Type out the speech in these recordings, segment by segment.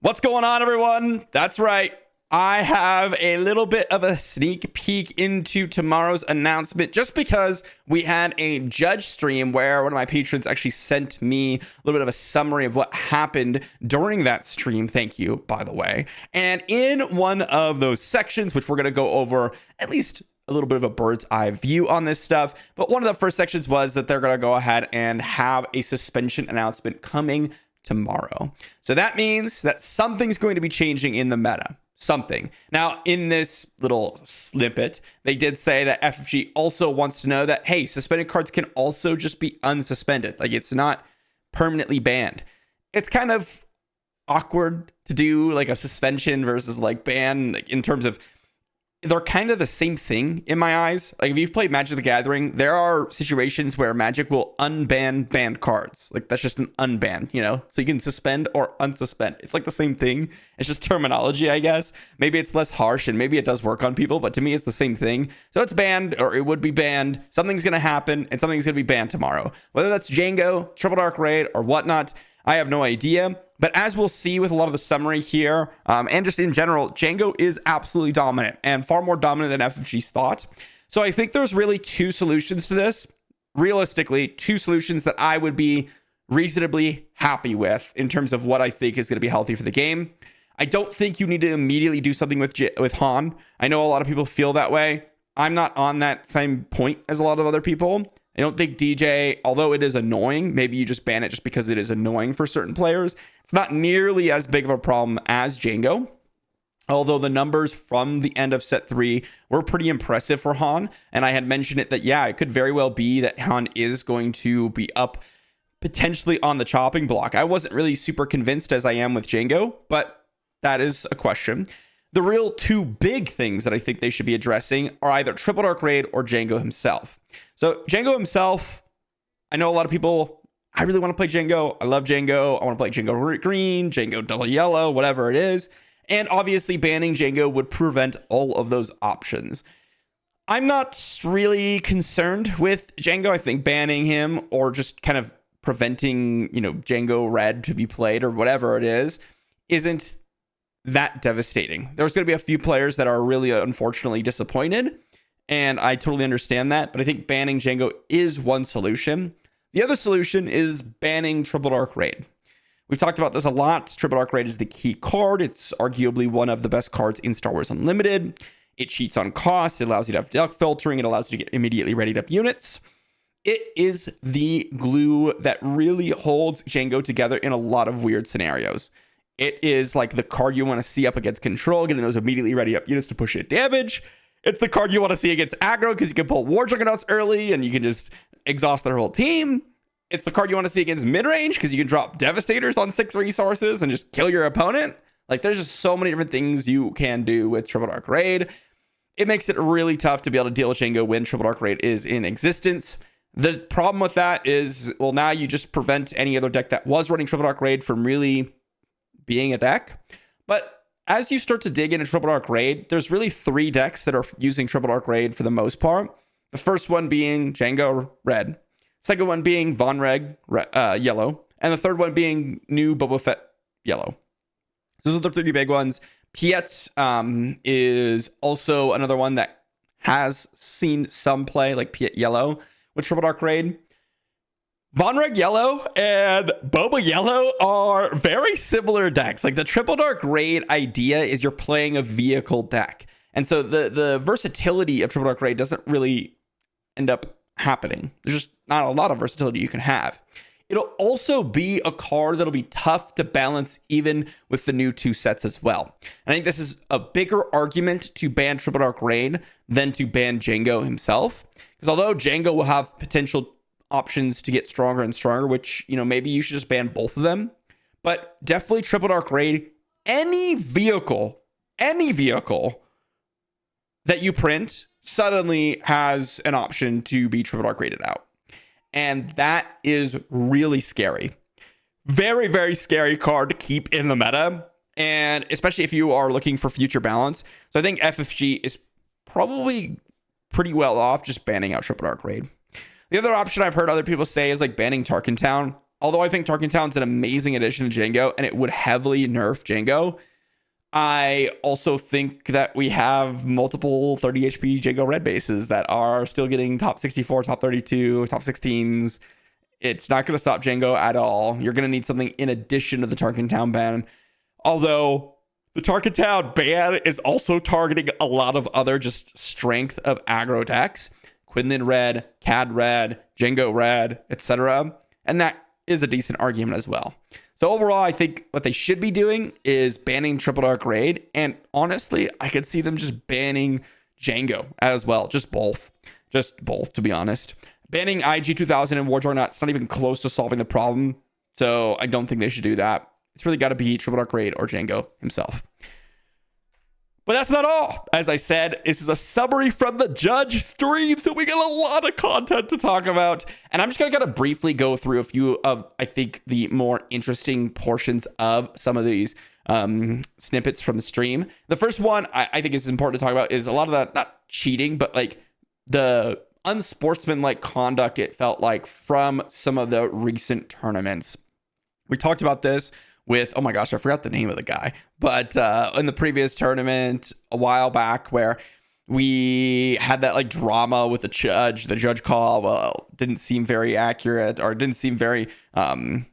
What's going on, everyone? That's right. I have a little bit of a sneak peek into tomorrow's announcement just because we had a judge stream where one of my patrons actually sent me a little bit of a summary of what happened during that stream. Thank you, by the way. And in one of those sections, which we're going to go over at least a little bit of a bird's eye view on this stuff, but one of the first sections was that they're going to go ahead and have a suspension announcement coming tomorrow. So that means that something's going to be changing in the meta. Something. Now, in this little snippet, they did say that FFG also wants to know that, hey, suspended cards can also just be unsuspended. Like, it's not permanently banned. It's kind of awkward to do like a suspension versus like ban, like, in terms of they're kind of the same thing in my eyes. Like, if you've played Magic the Gathering, there are situations where Magic will unban banned cards. Like, that's just an unban, you know? So you can suspend or unsuspend. It's like the same thing. It's just terminology, I guess. Maybe it's less harsh and maybe it does work on people, but to me, it's the same thing. So it's banned, or it would be banned. Something's going to happen and something's going to be banned tomorrow. Whether that's Django, Triple Dark Raid, or whatnot, I have no idea. But as we'll see with a lot of the summary here, and just in general, Django is absolutely dominant and far more dominant than FFG's thought. So I think there's really two solutions to this. Realistically, two solutions that I would be reasonably happy with in terms of what I think is going to be healthy for the game. I don't think you need to immediately do something with Han. I know a lot of people feel that way. I'm not on that same point as a lot of other people. I don't think DJ, although it is annoying, maybe you just ban it just because it is annoying for certain players. It's not nearly as big of a problem as Django. Although the numbers from the end of set 3 were pretty impressive for Han. And I had mentioned it that, yeah, it could very well be that Han is going to be up potentially on the chopping block. I wasn't really super convinced as I am with Django, but that is a question. The real two big things that I think they should be addressing are either Triple Dark Raid or Django himself. So Django himself, I know a lot of people, I really want to play Django. I love Django. I want to play Django Green, Django Double Yellow, whatever it is. And obviously banning Django would prevent all of those options. I'm not really concerned with Django. I think banning him or just kind of preventing, Django Red to be played or whatever it is, isn't that devastating. There's going to be a few players that are really unfortunately disappointed, and I totally understand that, but I think banning Django is one solution. The other solution is banning Triple Dark Raid. We've talked about this a lot. Triple Dark Raid is the key card. It's arguably one of the best cards in Star Wars Unlimited. It cheats on cost. It allows you to have deck filtering. It allows you to get immediately readied up units. It is the glue that really holds Django together in a lot of weird scenarios. It is like the card you want to see up against control, getting those immediately ready up units to push it damage. It's the card you want to see against aggro because you can pull War Juggernauts early and you can just exhaust their whole team. It's the card you want to see against mid-range because you can drop Devastators on 6 resources and just kill your opponent. Like, there's just so many different things you can do with Triple Dark Raid. It makes it really tough to be able to deal with Django when Triple Dark Raid is in existence. The problem with that is, well, now you just prevent any other deck that was running Triple Dark Raid from really being a deck. But as you start to dig into Triple Dark Raid, there's really 3 decks that are using Triple Dark Raid for the most part. The first one being Django Red, second one being Von Reg Yellow, and the third one being new Boba Fett Yellow. Those are the 3 big ones. Piet is also another one that has seen some play, like Piet Yellow with Triple Dark Raid. Von Reg Yellow and Boba Yellow are very similar decks. Like, the Triple Dark Raid idea is you're playing a vehicle deck. And so the versatility of Triple Dark Raid doesn't really end up happening. There's just not a lot of versatility you can have. It'll also be a card that'll be tough to balance even with the new 2 sets as well. And I think this is a bigger argument to ban Triple Dark Raid than to ban Django himself. Because although Django will have potential options to get stronger and stronger, which, maybe you should just ban both of them. But definitely Triple Dark Raid, any vehicle that you print suddenly has an option to be Triple Dark Raided out. And that is really scary. Very, very scary card to keep in the meta. And especially if you are looking for future balance. So I think FFG is probably pretty well off just banning out Triple Dark Raid. The other option I've heard other people say is like banning Tarkin Town. although I think Tarkentown's an amazing addition to Django and it would heavily nerf Django, I also think that we have multiple 30 HP Django red bases that are still getting top 64, top 32, top 16s. It's not going to stop Django at all. You're going to need something in addition to the Tarkentown ban. Although the Tarkentown ban is also targeting a lot of other just strength of aggro decks. Quinlan red, Cad red, Django red, etc. And that is a decent argument as well. So overall, I think what they should be doing is banning Triple Dark Raid. And honestly, I could see them just banning Django as well. Just both, to be honest. Banning IG 2000 and War Juggernaut's not even close to solving the problem. So I don't think they should do that. It's really got to be Triple Dark Raid or Django himself. But that's not all. As I said, this is a summary from the Judge stream, so we got a lot of content to talk about. And I'm just going to kind of briefly go through a few of, I think, the more interesting portions of some of these snippets from the stream. The first one I think is important to talk about is a lot of that, not cheating, but like the unsportsmanlike conduct it felt like from some of the recent tournaments. We talked about this with, oh my gosh, I forgot the name of the guy, but in the previous tournament a while back where we had that like drama with the judge call, well, didn't seem very accurate or didn't seem very, well,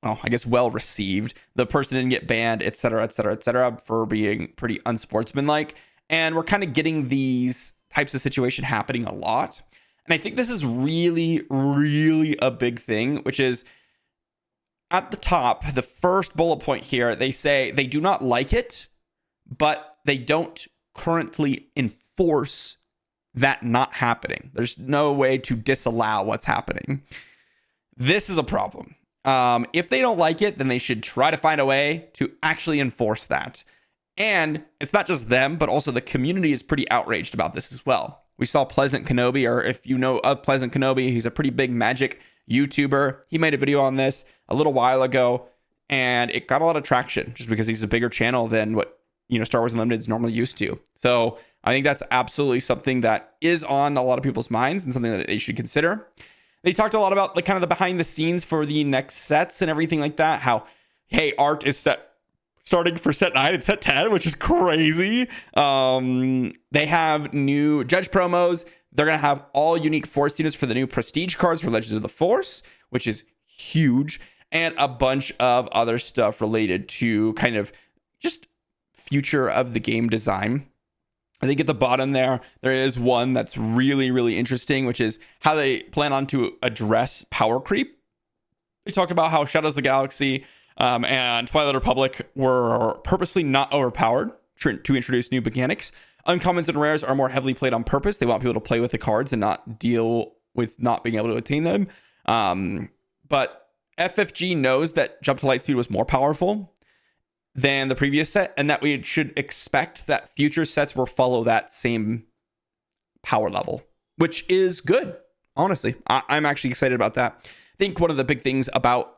I guess well received. The person didn't get banned, etc., for being pretty unsportsmanlike. And we're kind of getting these types of situation happening a lot. And I think this is really, really a big thing, which is at the top, the first bullet point here, they say they do not like it, but they don't currently enforce that not happening. There's no way to disallow what's happening. This is a problem. If they don't like it, then they should try to find a way to actually enforce that. And it's not just them, but also the community is pretty outraged about this as well. We saw Pleasant Kenobi, or if you know of Pleasant Kenobi, he's a pretty big Magic YouTuber. He made a video on this a little while ago, and it got a lot of traction just because he's a bigger channel than what, you know, Star Wars Unlimited is normally used to. So I think that's absolutely something that is on a lot of people's minds and something that they should consider. They talked a lot about like kind of the behind the scenes for the next sets and everything like that. How, hey, art is starting for set 9 and set 10, which is crazy. They have new judge promos. They're going to have all unique Force units for the new prestige cards for Legends of the Force, which is huge. And a bunch of other stuff related to kind of just future of the game design. I think at the bottom there is one that's really, really interesting, which is how they plan on to address power creep. They talked about how Shadows of the Galaxy and Twilight Republic were purposely not overpowered to introduce new mechanics. Uncommons and rares are more heavily played on purpose. They want people to play with the cards and not deal with not being able to attain them. But FFG knows that Jump to Lightspeed was more powerful than the previous set, and that we should expect that future sets will follow that same power level, which is good. Honestly, I'm actually excited about that. I think one of the big things about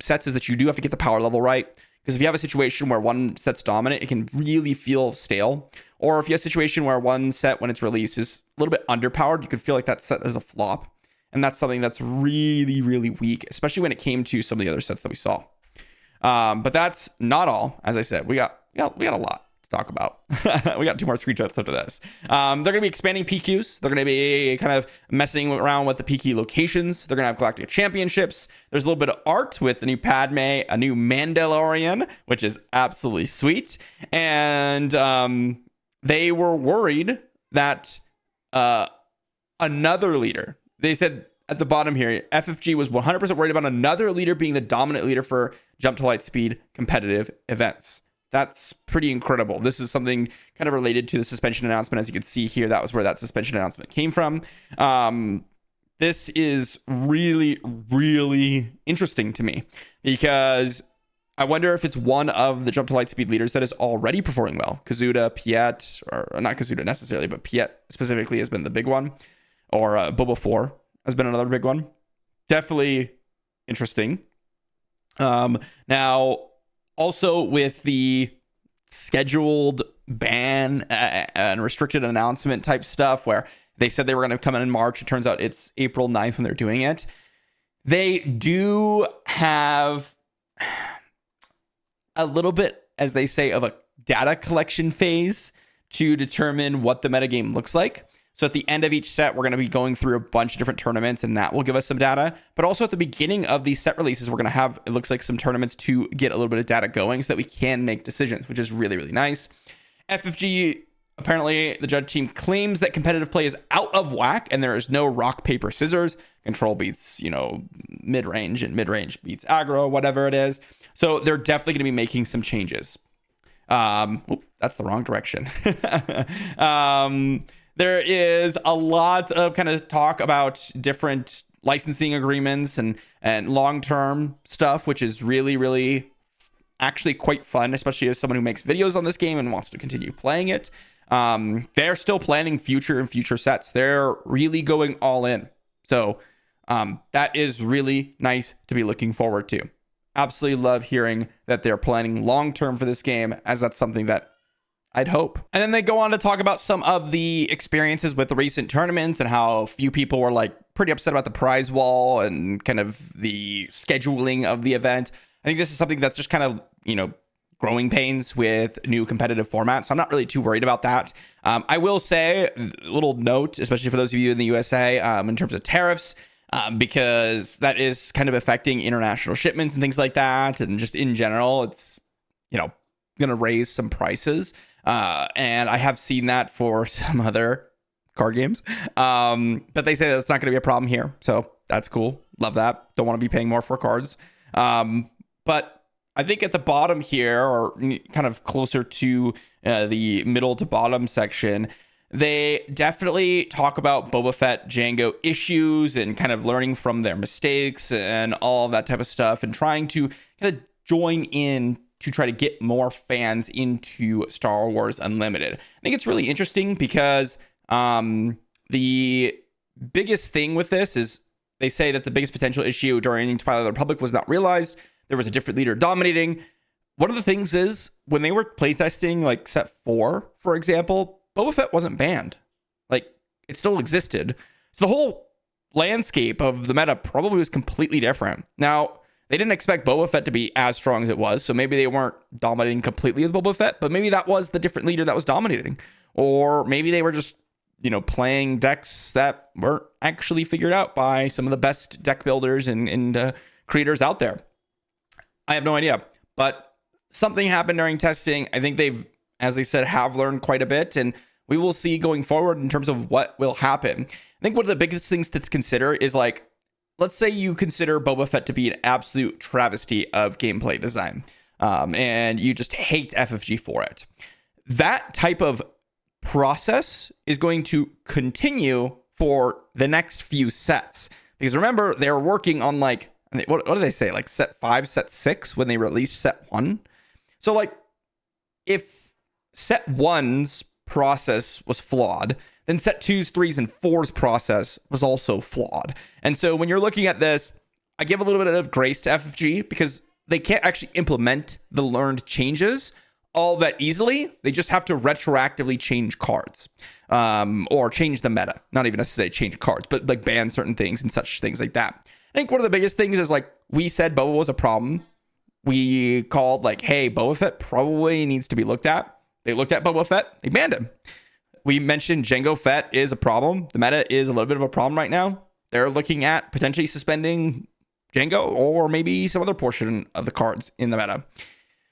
sets is that you do have to get the power level right. Because if you have a situation where one set's dominant, it can really feel stale. Or if you have a situation where one set, when it's released, is a little bit underpowered, you could feel like that set is a flop. And that's something that's really, really weak, especially when it came to some of the other sets that we saw. But that's not all. As I said, we got a lot to talk about. We got 2 more screenshots after this. They're going to be expanding PQs. They're going to be kind of messing around with the PQ locations. They're going to have Galactic Championships. There's a little bit of art with the new Padme, a new Mandalorian, which is absolutely sweet. And they were worried that another leader, they said at the bottom here, FFG was 100% worried about another leader being the dominant leader for Jump to Lightspeed competitive events. That's pretty incredible. This is something kind of related to the suspension announcement. As you can see here, that was where that suspension announcement came from. This is really, really interesting to me because I wonder if it's one of the Jump to Lightspeed leaders that is already performing well. Kazuda, Piet, or not Kazuda necessarily, but Piet specifically has been the big one. Or Boba 4 has been another big one. Definitely interesting. Now, also with the scheduled ban and restricted announcement type stuff where they said they were going to come in March. It turns out it's April 9th when they're doing it. They do have a little bit, as they say, of a data collection phase to determine what the metagame looks like. So at the end of each set, we're going to be going through a bunch of different tournaments, and that will give us some data. But also at the beginning of these set releases, we're going to have, it looks like, some tournaments to get a little bit of data going so that we can make decisions, which is really, really nice. FFG, apparently the judge team claims that competitive play is out of whack and there is no rock, paper, scissors. Control beats, mid-range, and mid-range beats aggro, whatever it is. So they're definitely going to be making some changes. That's the wrong direction. There is a lot of kind of talk about different licensing agreements and long-term stuff, which is really, really actually quite fun, especially as someone who makes videos on this game and wants to continue playing it. They're still planning future sets. They're really going all in. So that is really nice to be looking forward to. Absolutely love hearing that they're planning long-term for this game, as that's something that I'd hope. And then they go on to talk about some of the experiences with the recent tournaments and how few people were like pretty upset about the prize wall and kind of the scheduling of the event. I think this is something that's just kind of, growing pains with new competitive formats. So I'm not really too worried about that. I will say a little note, especially for those of you in the USA, in terms of tariffs, because that is kind of affecting international shipments and things like that. And just in general, it's, going to raise some prices. And I have seen that for some other card games. But they say that's not going to be a problem here. So that's cool. Love that. Don't want to be paying more for cards. But I think at the bottom here, or kind of closer to the middle to bottom section, they definitely talk about Boba Fett Jango issues and kind of learning from their mistakes and all of that type of stuff and trying to kind of join in to try to get more fans into Star Wars Unlimited. I think it's really interesting because the biggest thing with this is they say that the biggest potential issue during Twilight of the Republic was not realized. There was a different leader dominating. One of the things is when they were playtesting like set 4, for example, Boba Fett wasn't banned. Like, it still existed. So the whole landscape of the meta probably was completely different. Now, they didn't expect Boba Fett to be as strong as it was, so maybe they weren't dominating completely with Boba Fett, but maybe that was the different leader that was dominating. Or maybe they were just, playing decks that weren't actually figured out by some of the best deck builders and creators out there. I have no idea, but something happened during testing. I think they've, as they said, have learned quite a bit, and we will see going forward in terms of what will happen. I think one of the biggest things to consider is, like, let's say you consider Boba Fett to be an absolute travesty of gameplay design, and you just hate FFG for it. That type of process is going to continue for the next few sets, because remember, they're working on what do they say? Like set 5, set 6 when they released set 1. So like if set 1's process was flawed, then set 2's, 3's, and 4's process was also flawed. And so when you're looking at this, I give a little bit of grace to FFG because they can't actually implement the learned changes all that easily. They just have to retroactively change cards, or change the meta. Not even necessarily change cards, but like ban certain things and such things like that. I think one of the biggest things is, like, we said Boba was a problem. We called, like, hey, Boba Fett probably needs to be looked at. They looked at Boba Fett. They banned him. We mentioned Jango Fett is a problem. The meta is a little bit of a problem right now. They're looking at potentially suspending Jango or maybe some other portion of the cards in the meta.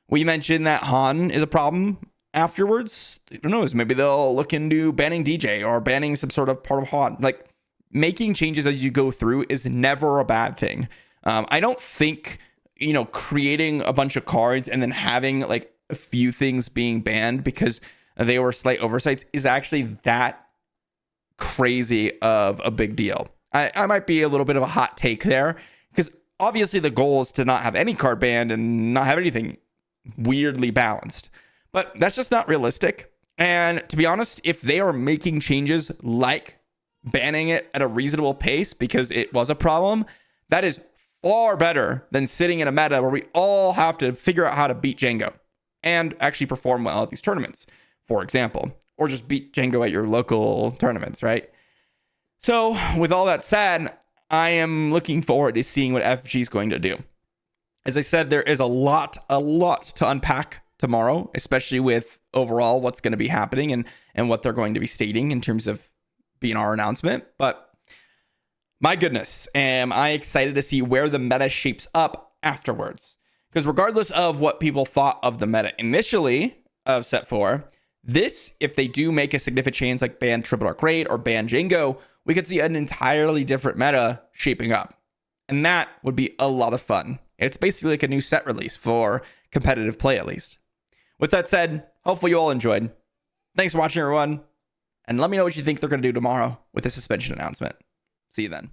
We mentioned that Han is a problem afterwards. Who knows? Maybe they'll look into banning DJ or banning some sort of part of Han. Like, making changes as you go through is never a bad thing. I don't think, creating a bunch of cards and then having like a few things being banned because they were slight oversights is actually that crazy of a big deal. I might be a little bit of a hot take there because obviously the goal is to not have any card banned and not have anything weirdly balanced, but that's just not realistic. And to be honest, if they are making changes like banning it at a reasonable pace because it was a problem, that is far better than sitting in a meta where we all have to figure out how to beat Jango and actually perform well at these tournaments, for example, or just beat Jango at your local tournaments, right? So with all that said, I am looking forward to seeing what FG is going to do. As I said, there is a lot to unpack tomorrow, especially with overall what's going to be happening and what they're going to be stating in terms of BNR announcement. But my goodness, am I excited to see where the meta shapes up afterwards. Because regardless of what people thought of the meta initially of set 4, this, if they do make a significant change like ban Triple Dark Raid or ban Django, we could see an entirely different meta shaping up. And that would be a lot of fun. It's basically like a new set release for competitive play, at least. With that said, hopefully you all enjoyed. Thanks for watching, everyone. And let me know what you think they're going to do tomorrow with the suspension announcement. See you then.